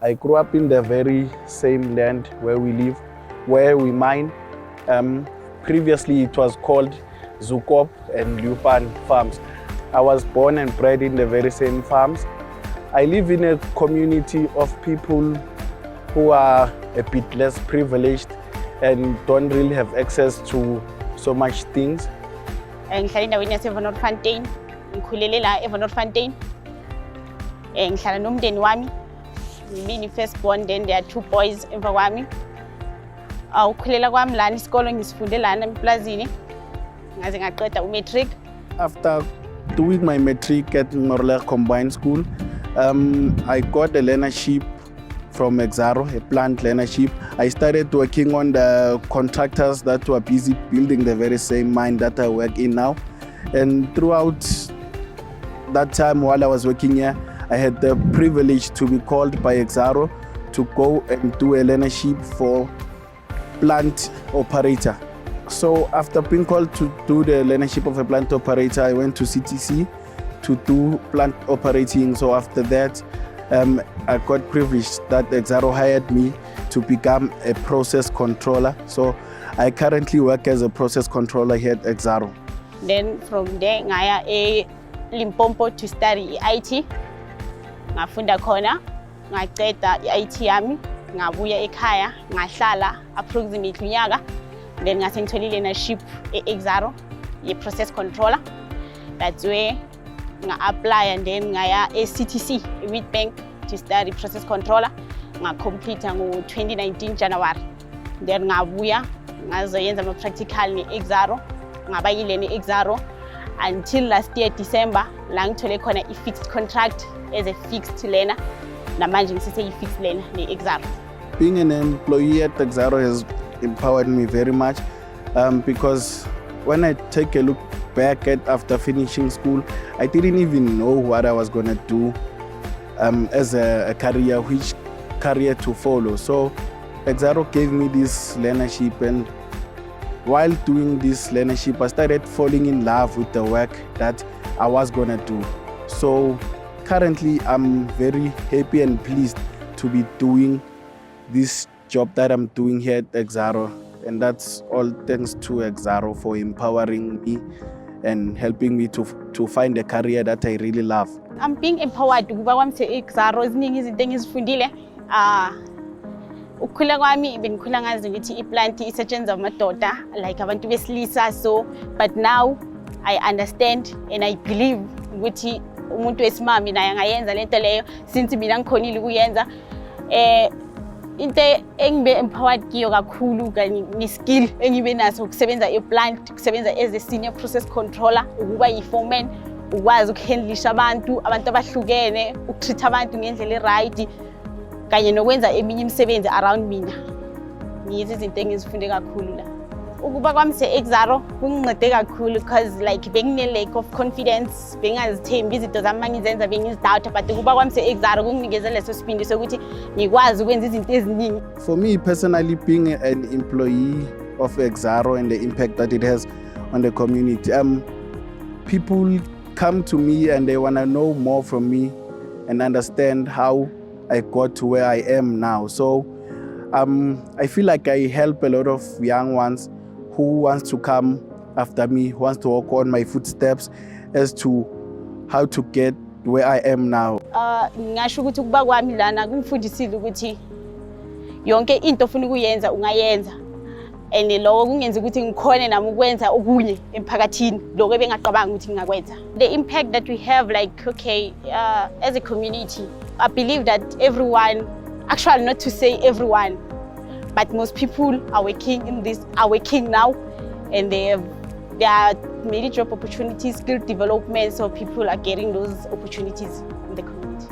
I grew up in the very same land where we live, where we mine. Previously it was called Zukop and Lupan farms. I was born and bred in the very same farms. I live in a community of people who are a bit less privileged and don't really have access to so much things. Ngihlala endaweni yaseVonderfontein, ngikhulele la eVonderfontein. Ngihlala nomndeni wami. Ngimini first born, then there are 2 boys emva kwami. Ukhulela kwami lana isikolo ngisifunde lana emplazini. Ngaze ngaqeda umatric. After doing my matric at Morlech Combined School, I got a learnership from Exxaro, a plant learnership. I started working on the contractors that were busy building the very same mine that I work in now. And throughout that time while I was working here, I had the privilege to be called by Exxaro to go and do a learnership for plant operator. So after being called to do the learnership of a plant operator, I went to CTC to do plant operating. So after that, I got privileged that Exxaro hired me to become a process controller. So I currently work as a process controller here at Exxaro. Then from there, ngaya Limpopo to study IT. Ngafunda khona, ngaqeda IT yami, ngabuya ekhaya, ngahlala approximately unyaka. Then ngase ngithola learnership eExxaro, ye-process controller. That's where nga-apply and then ngaya e-CTC, e-Witbank, to study process controller. Nga-complete ngo-2019 January. Then ngabuya, ngazoyenza ama-practical ne-Exxaro. Ngabayile ne-Exxaro until last year December, la ngithole khona i-fixed contract as a fixed learner. Namanje ngisese-i-fixed learner ne-Exxaro. Being an employee at Exxaro has empowered me very much because when I take a look back at after finishing school, I didn't even know what I was going to do as a career, which career to follow. So Exxaro gave me this learnership, and while doing this learnership, I started falling in love with the work that I was going to do. So currently, I'm very happy and pleased to be doing this job that I'm doing here at Exxaro, and that's all thanks to Exxaro for empowering me and helping me to find a career that I really love. I'm being empowered kuba kwami se-Exxaro, ziningi izinto engizifundile. Ukukhula kwami bengikhula ngazi ukuthi i-plant isetshenziswa amadoda like abantu besilisa, so but now I understand and I believe ukuthi umuntu wesimami naye angayenza lento leyo since mina ngikhonile ukuyenza. Into engibe empowered kiyo kakhulu kanye ni-skill engibe naso ukusebenza e-plant, ukusebenza as a senior process controller, ukuba yi-foreman, ukwazi ukuhandlisha abantu abahlukene, ukutreat abantu ngendlela e-right kanye nokwenza eminye imisebenzi around mina. Yizo izinto engizifunde kakhulu la. Ukuba kwami se-Exxaro kungincede kakhulu because like bengine-lack of confidence, bengazithembi izinto zami mangizenza bengizidoubt, but ukuba kwami se-Exxaro kunginikeze leso sibindi sokuthi ngikwazi ukwenza izinto eziningi. For me personally, being an employee of Exxaro and the impact that it has on the community, people come to me and they want to know more from me and understand how I got to where I am now. So I feel like I help a lot of young ones who wants to come after me, who wants to walk on my footsteps as to how to get where I am now. Ngasho ukuthi ukuba kwami lana kungifundisile ukuthi yonke into ofuna ukuyenza ungayenza, and lokho kungenza ukuthi ngikhone nami ukwenza okunye emphakathini lokho ebengaqabanga ukuthi ngingakwenza. The impact that we have, like, okay, as a community, I believe that everyone, actually not to say everyone, but most people are working now, and there are many job opportunities, skill development, so people are getting those opportunities in the community.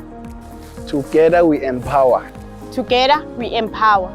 Together we empower. Together we empower.